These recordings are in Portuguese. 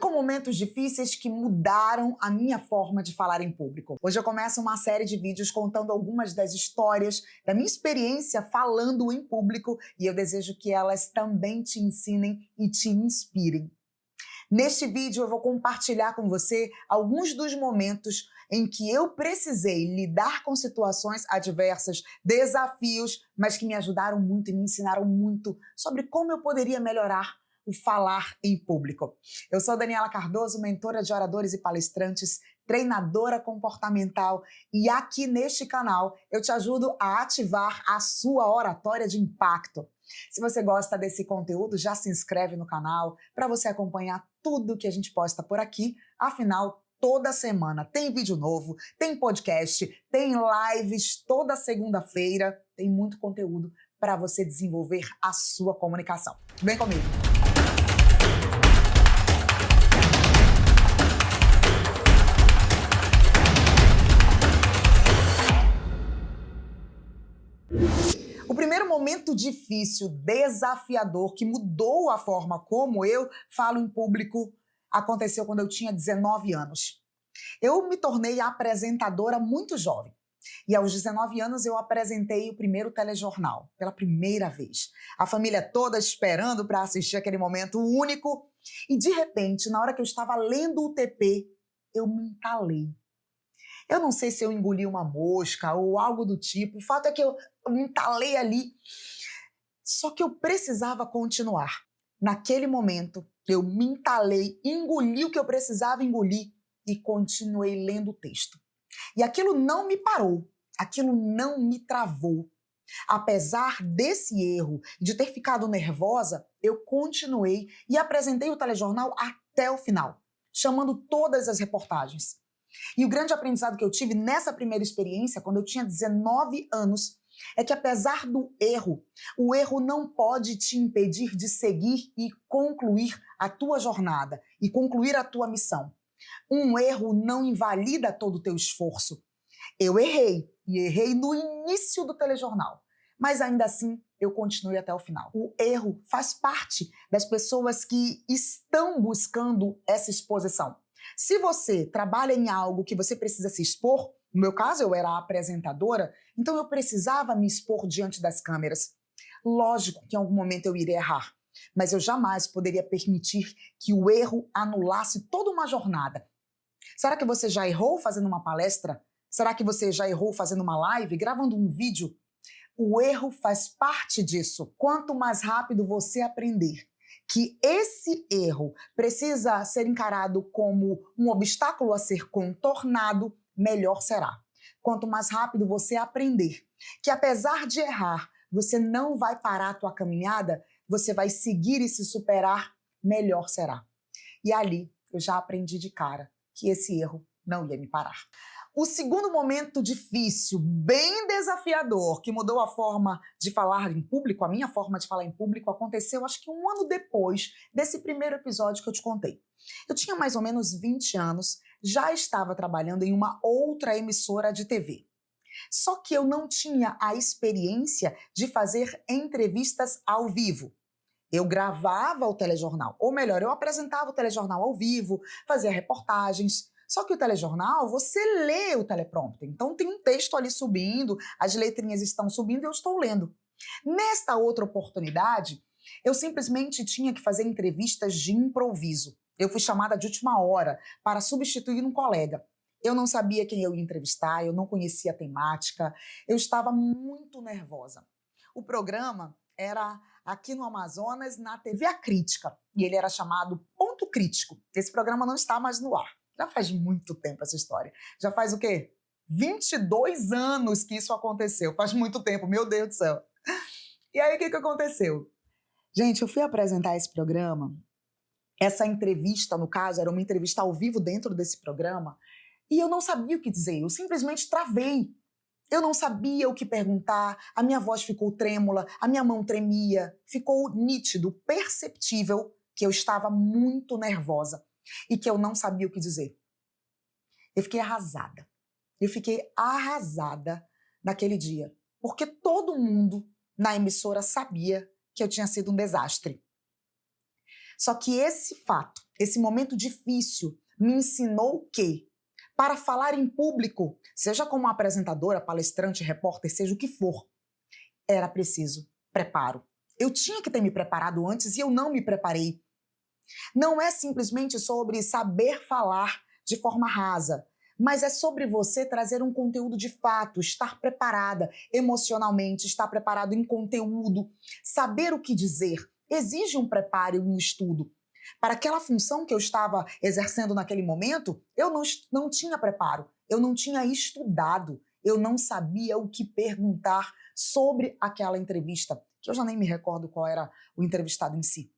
5 momentos difíceis que mudaram a minha forma de falar em público. Hoje eu começo uma série de vídeos contando algumas das histórias da minha experiência falando em público e eu desejo que elas também te ensinem e te inspirem. Neste vídeo eu vou compartilhar com você alguns dos momentos em que eu precisei lidar com situações adversas, desafios, mas que me ajudaram muito e me ensinaram muito sobre como eu poderia melhorar o falar em público. Eu sou Daniela Cardoso, mentora de oradores e palestrantes, treinadora comportamental e aqui neste canal eu te ajudo a ativar a sua oratória de impacto. Se você gosta desse conteúdo, já se inscreve no canal para você acompanhar tudo que a gente posta por aqui. Afinal, toda semana tem vídeo novo, tem podcast, tem lives toda segunda-feira, tem muito conteúdo para você desenvolver a sua comunicação. Vem comigo! O primeiro momento difícil, desafiador, que mudou a forma como eu falo em público, aconteceu quando eu tinha 19 anos. Eu me tornei apresentadora muito jovem. E aos 19 anos eu apresentei o primeiro telejornal, pela primeira vez. A família toda esperando para assistir aquele momento único. E de repente, na hora que eu estava lendo o TP, eu me entalei. Eu não sei se eu engoli uma mosca ou algo do tipo, o fato é que eu me entalei ali. Só que eu precisava continuar. Naquele momento, eu me entalei, engoli o que eu precisava engolir e continuei lendo o texto. E aquilo não me parou, aquilo não me travou. Apesar desse erro, de ter ficado nervosa, eu continuei e apresentei o telejornal até o final, chamando todas as reportagens. E o grande aprendizado que eu tive nessa primeira experiência, quando eu tinha 19 anos, é que apesar do erro, o erro não pode te impedir de seguir e concluir a tua jornada e concluir a tua missão. Um erro não invalida todo o teu esforço. Eu errei, e errei no início do telejornal, mas ainda assim eu continuei até o final. O erro faz parte das pessoas que estão buscando essa exposição. Se você trabalha em algo que você precisa se expor, no meu caso eu era apresentadora, então eu precisava me expor diante das câmeras. Lógico que em algum momento eu iria errar, mas eu jamais poderia permitir que o erro anulasse toda uma jornada. Será que você já errou fazendo uma palestra? Será que você já errou fazendo uma live, gravando um vídeo? O erro faz parte disso. Quanto mais rápido você aprender que esse erro precisa ser encarado como um obstáculo a ser contornado, melhor será. Quanto mais rápido você aprender que apesar de errar, você não vai parar a tua caminhada, você vai seguir e se superar, melhor será. E ali eu já aprendi de cara que esse erro não ia me parar. O segundo momento difícil, bem desafiador, que mudou a forma de falar em público, a minha forma de falar em público, aconteceu acho que um ano depois desse primeiro episódio que eu te contei. Eu tinha mais ou menos 20 anos, já estava trabalhando em uma outra emissora de TV. Só que eu não tinha a experiência de fazer entrevistas ao vivo. Eu gravava o telejornal, ou melhor, eu apresentava o telejornal ao vivo, fazia reportagens. Só que o telejornal, você lê o teleprompter, então tem um texto ali subindo, as letrinhas estão subindo e eu estou lendo. Nesta outra oportunidade, eu simplesmente tinha que fazer entrevistas de improviso. Eu fui chamada de última hora para substituir um colega. Eu não sabia quem eu ia entrevistar, eu não conhecia a temática, eu estava muito nervosa. O programa era aqui no Amazonas, na TV A Crítica, e ele era chamado Ponto Crítico. Esse programa não está mais no ar. Já faz muito tempo essa história. Já faz o quê? 22 anos que isso aconteceu. Faz muito tempo, meu Deus do céu. E aí, o que aconteceu? Gente, eu fui apresentar esse programa. Essa entrevista, no caso, era uma entrevista ao vivo dentro desse programa. E eu não sabia o que dizer. Eu simplesmente travei. Eu não sabia o que perguntar. A minha voz ficou trêmula. A minha mão tremia. Ficou nítido, perceptível que eu estava muito nervosa. E que eu não sabia o que dizer. Eu fiquei arrasada. Eu fiquei arrasada naquele dia. Porque todo mundo na emissora sabia que eu tinha sido um desastre. Só que esse fato esse momento difícil me ensinou que, para falar em público, seja como apresentadora, palestrante, repórter, seja o que for, era preciso preparo. Eu tinha que ter me preparado antes e eu não me preparei. Não é simplesmente sobre saber falar de forma rasa, mas é sobre você trazer um conteúdo de fato, estar preparada emocionalmente, estar preparado em conteúdo, saber o que dizer. Exige um preparo e um estudo. Para aquela função que eu estava exercendo naquele momento, eu não tinha preparo, eu não tinha estudado, eu não sabia o que perguntar sobre aquela entrevista, que eu já nem me recordo qual era o entrevistado em si.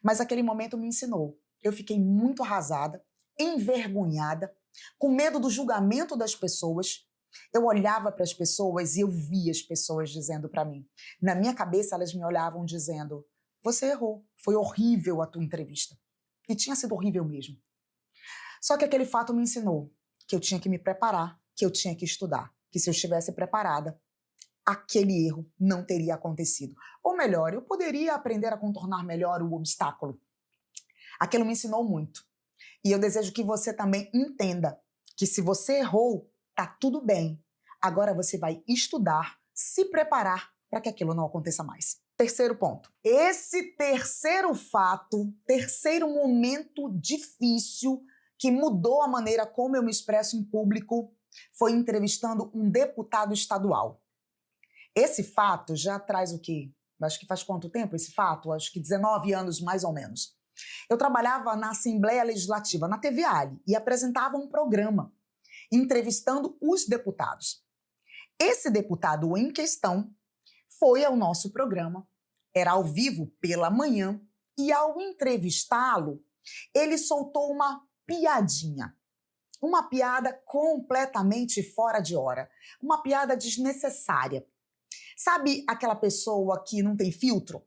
Mas aquele momento me ensinou. Eu fiquei muito arrasada, envergonhada, com medo do julgamento das pessoas. Eu olhava para as pessoas e eu via as pessoas dizendo para mim. Na minha cabeça, elas me olhavam dizendo: você errou, foi horrível a tua entrevista. E tinha sido horrível mesmo. Só que aquele fato me ensinou que eu tinha que me preparar, que eu tinha que estudar, que se eu estivesse preparada, aquele erro não teria acontecido. Ou melhor, eu poderia aprender a contornar melhor o obstáculo. Aquilo me ensinou muito. E eu desejo que você também entenda que se você errou, tá tudo bem. Agora você vai estudar, se preparar para que aquilo não aconteça mais. Terceiro ponto. Esse terceiro fato, terceiro momento difícil que mudou a maneira como eu me expresso em público foi entrevistando um deputado estadual. Esse fato já traz o quê? Acho que faz quanto tempo esse fato? Acho que 19 anos, mais ou menos. Eu trabalhava na Assembleia Legislativa, na TV Ali, e apresentava um programa entrevistando os deputados. Esse deputado em questão foi ao nosso programa, era ao vivo pela manhã, e ao entrevistá-lo, ele soltou uma piadinha. Uma piada completamente fora de hora. Uma piada desnecessária. Sabe aquela pessoa que não tem filtro?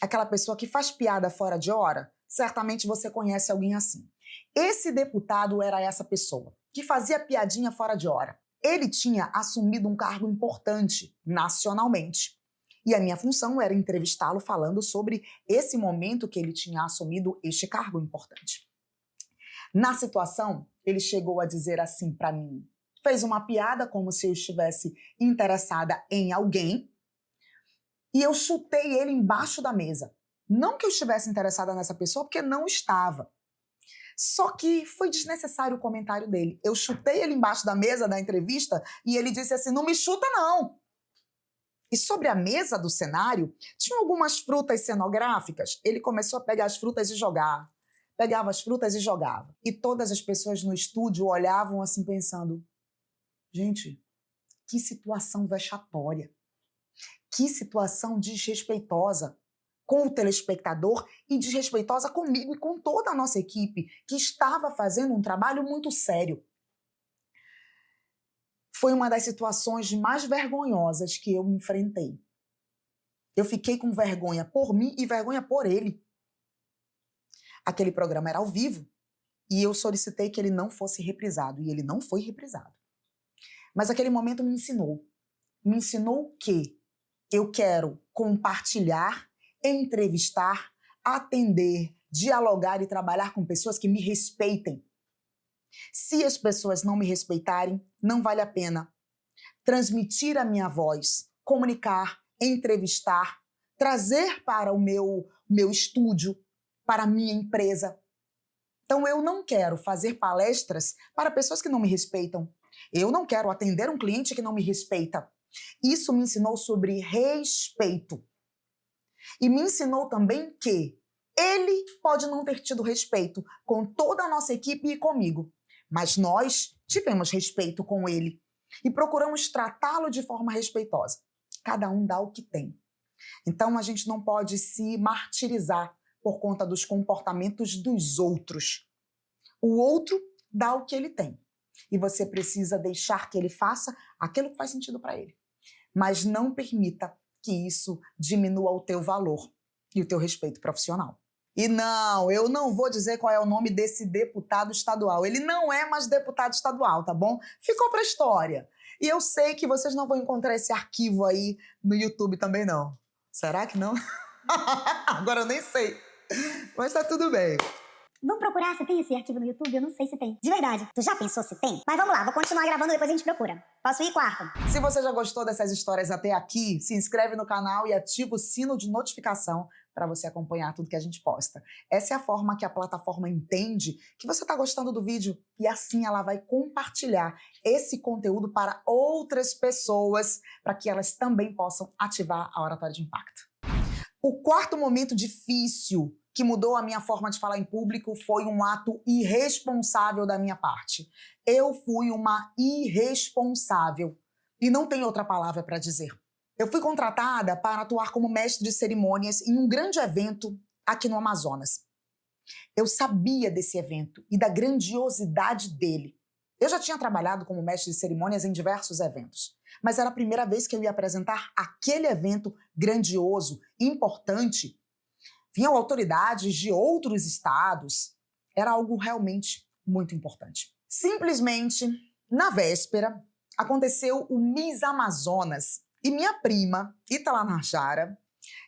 Aquela pessoa que faz piada fora de hora? Certamente você conhece alguém assim. Esse deputado era essa pessoa, que fazia piadinha fora de hora. Ele tinha assumido um cargo importante nacionalmente. E a minha função era entrevistá-lo falando sobre esse momento que ele tinha assumido este cargo importante. Na situação, ele chegou a dizer assim para mim, fez uma piada como se eu estivesse interessada em alguém e eu chutei ele embaixo da mesa. Não que eu estivesse interessada nessa pessoa, porque não estava. Só que foi desnecessário o comentário dele. Eu chutei ele embaixo da mesa da entrevista e ele disse assim, não me chuta não. E sobre a mesa do cenário, tinha algumas frutas cenográficas. Ele começou a pegar as frutas e jogar. Pegava as frutas e jogava. E todas as pessoas no estúdio olhavam assim pensando, gente, que situação vexatória. Que situação desrespeitosa com o telespectador e desrespeitosa comigo e com toda a nossa equipe, que estava fazendo um trabalho muito sério. Foi uma das situações mais vergonhosas que eu enfrentei. Eu fiquei com vergonha por mim e vergonha por ele. Aquele programa era ao vivo e eu solicitei que ele não fosse reprisado, e ele não foi reprisado. Mas aquele momento me ensinou que eu quero compartilhar, entrevistar, atender, dialogar e trabalhar com pessoas que me respeitem. Se as pessoas não me respeitarem, não vale a pena transmitir a minha voz, comunicar, entrevistar, trazer para o meu estúdio, para a minha empresa. Então eu não quero fazer palestras para pessoas que não me respeitam. Eu não quero atender um cliente que não me respeita. Isso me ensinou sobre respeito. E me ensinou também que ele pode não ter tido respeito com toda a nossa equipe e comigo, mas nós tivemos respeito com ele e procuramos tratá-lo de forma respeitosa. Cada um dá o que tem. Então a gente não pode se martirizar por conta dos comportamentos dos outros. O outro dá o que ele tem. E você precisa deixar que ele faça aquilo que faz sentido para ele. Mas não permita que isso diminua o teu valor e o teu respeito profissional. E não, eu não vou dizer qual é o nome desse deputado estadual. Ele não é mais deputado estadual, tá bom? Ficou pra história. E eu sei que vocês não vão encontrar esse arquivo aí no YouTube também, não. Será que não? Agora eu nem sei. Mas tá tudo bem. Vamos procurar se tem esse arquivo no YouTube? Eu não sei se tem. De verdade. Tu já pensou se tem? Mas vamos lá, vou continuar gravando, depois a gente procura. Posso ir, quarto? Se você já gostou dessas histórias até aqui, se inscreve no canal e ativa o sino de notificação para você acompanhar tudo que a gente posta. Essa é a forma que a plataforma entende que você está gostando do vídeo e assim ela vai compartilhar esse conteúdo para outras pessoas, para que elas também possam ativar a Oratória de Impacto. O quarto momento difícil que mudou a minha forma de falar em público foi um ato irresponsável da minha parte. Eu fui uma irresponsável e não tem outra palavra para dizer. Eu fui contratada para atuar como mestre de cerimônias em um grande evento aqui no Amazonas. Eu sabia desse evento e da grandiosidade dele. Eu já tinha trabalhado como mestre de cerimônias em diversos eventos, mas era a primeira vez que eu ia apresentar aquele evento grandioso, importante. Vinham autoridades de outros estados. Era algo realmente muito importante. Simplesmente, na véspera, aconteceu o Miss Amazonas e minha prima, Ítala Najara,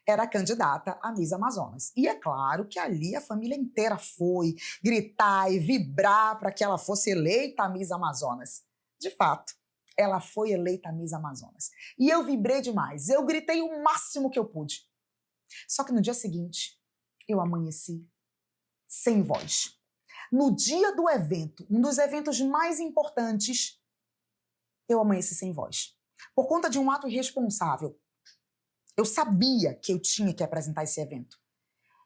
era candidata a Miss Amazonas. E é claro que ali a família inteira foi gritar e vibrar para que ela fosse eleita a Miss Amazonas. De fato, ela foi eleita a Miss Amazonas. E eu vibrei demais, eu gritei o máximo que eu pude. Só que no dia seguinte, eu amanheci sem voz. No dia do evento, um dos eventos mais importantes, eu amanheci sem voz. Por conta de um ato irresponsável. Eu sabia que eu tinha que apresentar esse evento.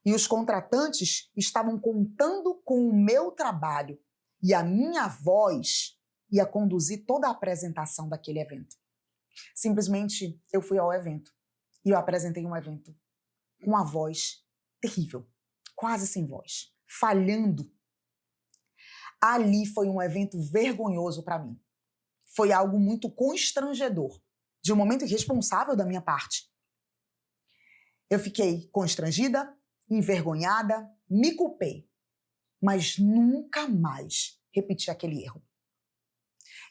E os contratantes estavam contando com o meu trabalho. E a minha voz ia conduzir toda a apresentação daquele evento. Simplesmente, eu fui ao evento. E eu apresentei um evento com uma voz terrível, quase sem voz, falhando. Ali foi um evento vergonhoso para mim. Foi algo muito constrangedor, de um momento irresponsável da minha parte. Eu fiquei constrangida, envergonhada, me culpei, mas nunca mais repeti aquele erro.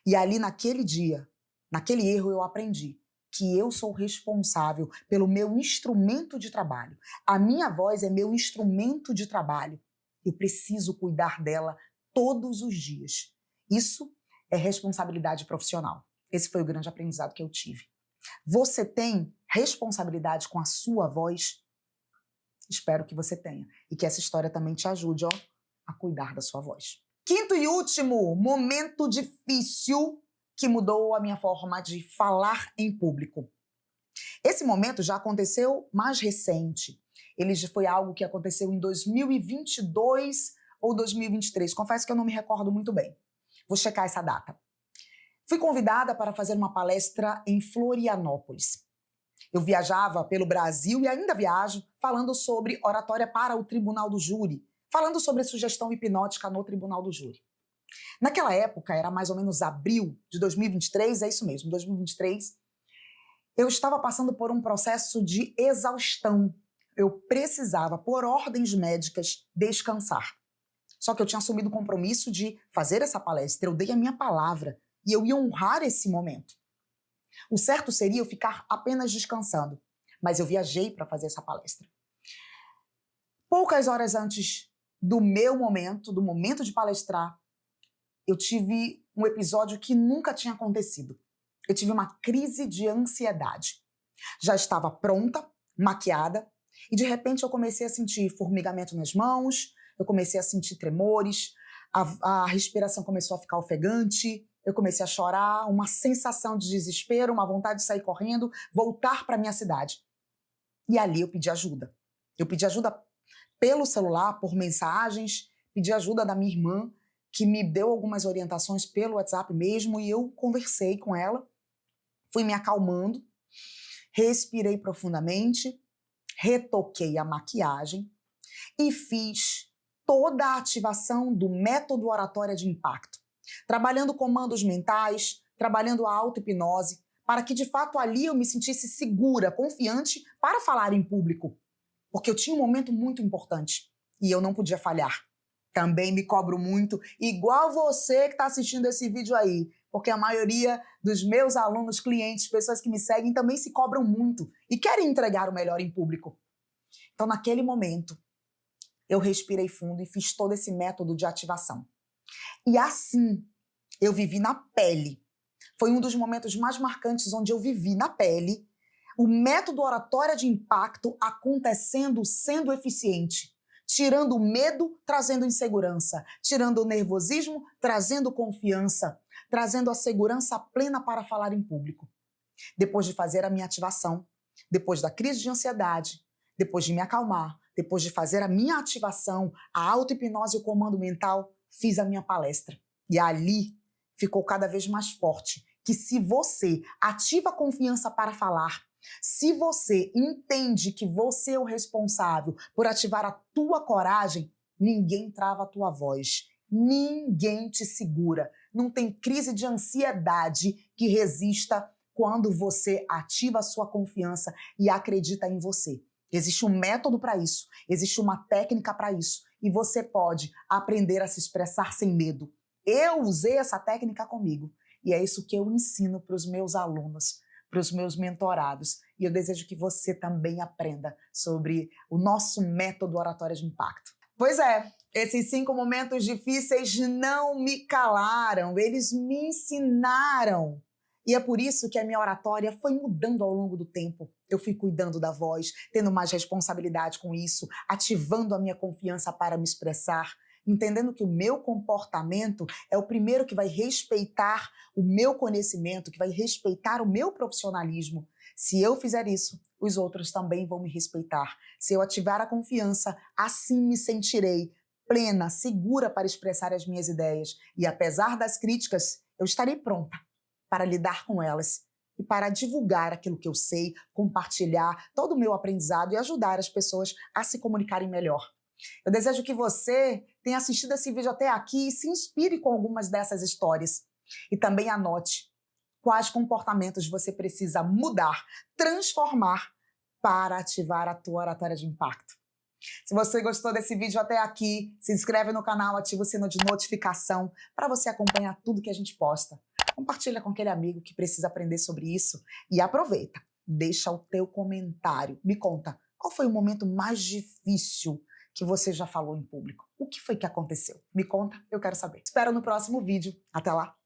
E ali naquele dia, naquele erro eu aprendi que eu sou responsável pelo meu instrumento de trabalho. A minha voz é meu instrumento de trabalho. Eu preciso cuidar dela todos os dias. Isso é responsabilidade profissional. Esse foi o grande aprendizado que eu tive. Você tem responsabilidade com a sua voz? Espero que você tenha. E que essa história também te ajude, a cuidar da sua voz. Quinto e último momento difícil que mudou a minha forma de falar em público. Esse momento já aconteceu mais recente. Ele já foi algo que aconteceu em 2022 ou 2023. Confesso que eu não me recordo muito bem. Vou checar essa data. Fui convidada para fazer uma palestra em Florianópolis. Eu viajava pelo Brasil e ainda viajo falando sobre oratória para o Tribunal do Júri, falando sobre sugestão hipnótica no Tribunal do Júri. Naquela época, era mais ou menos abril de 2023, é isso mesmo, 2023, eu estava passando por um processo de exaustão. Eu precisava, por ordens médicas, descansar. Só que eu tinha assumido o compromisso de fazer essa palestra, eu dei a minha palavra e eu ia honrar esse momento. O certo seria eu ficar apenas descansando, mas eu viajei para fazer essa palestra. Poucas horas antes do meu momento, do momento de palestrar, eu tive um episódio que nunca tinha acontecido. Eu tive uma crise de ansiedade. Já estava pronta, maquiada, e de repente eu comecei a sentir formigamento nas mãos, eu comecei a sentir tremores, a respiração começou a ficar ofegante, eu comecei a chorar, uma sensação de desespero, uma vontade de sair correndo, voltar para minha cidade. E ali eu pedi ajuda. Eu pedi ajuda pelo celular, por mensagens, pedi ajuda da minha irmã, que me deu algumas orientações pelo WhatsApp mesmo, e eu conversei com ela, fui me acalmando, respirei profundamente, retoquei a maquiagem e fiz toda a ativação do método oratória de impacto, trabalhando comandos mentais, trabalhando a auto-hipnose, para que de fato ali eu me sentisse segura, confiante para falar em público, porque eu tinha um momento muito importante e eu não podia falhar. Também me cobro muito, igual você que está assistindo esse vídeo aí, porque a maioria dos meus alunos, clientes, pessoas que me seguem também se cobram muito e querem entregar o melhor em público. Então, naquele momento, eu respirei fundo e fiz todo esse método de ativação. E assim, eu vivi na pele. Foi um dos momentos mais marcantes onde eu vivi na pele o método oratória de impacto acontecendo, sendo eficiente. Tirando o medo, trazendo insegurança. Tirando o nervosismo, trazendo confiança. Trazendo a segurança plena para falar em público. Depois de fazer a minha ativação, depois da crise de ansiedade, depois de me acalmar, depois de fazer a minha ativação, a auto-hipnose e o comando mental, fiz a minha palestra. E ali ficou cada vez mais forte que se você ativa a confiança para falar, se você entende que você é o responsável por ativar a tua coragem, ninguém trava a tua voz, ninguém te segura. Não tem crise de ansiedade que resista quando você ativa a sua confiança e acredita em você. Existe um método para isso, existe uma técnica para isso e você pode aprender a se expressar sem medo. Eu usei essa técnica comigo e é isso que eu ensino para os meus alunos, para os meus mentorados. E eu desejo que você também aprenda sobre o nosso método oratória de impacto. Pois é, esses 5 momentos difíceis não me calaram, eles me ensinaram. E é por isso que a minha oratória foi mudando ao longo do tempo. Eu fui cuidando da voz, tendo mais responsabilidade com isso, ativando a minha confiança para me expressar, entendendo que o meu comportamento é o primeiro que vai respeitar o meu conhecimento, que vai respeitar o meu profissionalismo. Se eu fizer isso, os outros também vão me respeitar. Se eu ativar a confiança, assim me sentirei plena, segura para expressar as minhas ideias. E apesar das críticas, eu estarei pronta para lidar com elas e para divulgar aquilo que eu sei, compartilhar todo o meu aprendizado e ajudar as pessoas a se comunicarem melhor. Eu desejo que você tenha assistido esse vídeo até aqui e se inspire com algumas dessas histórias. E também anote quais comportamentos você precisa mudar, transformar para ativar a tua oratória de impacto. Se você gostou desse vídeo até aqui, se inscreve no canal, ativa o sino de notificação para você acompanhar tudo que a gente posta. Compartilha com aquele amigo que precisa aprender sobre isso e aproveita, deixa o teu comentário. Me conta, qual foi o momento mais difícil que você já falou em público? O que foi que aconteceu? Me conta, eu quero saber. Espero no próximo vídeo. Até lá!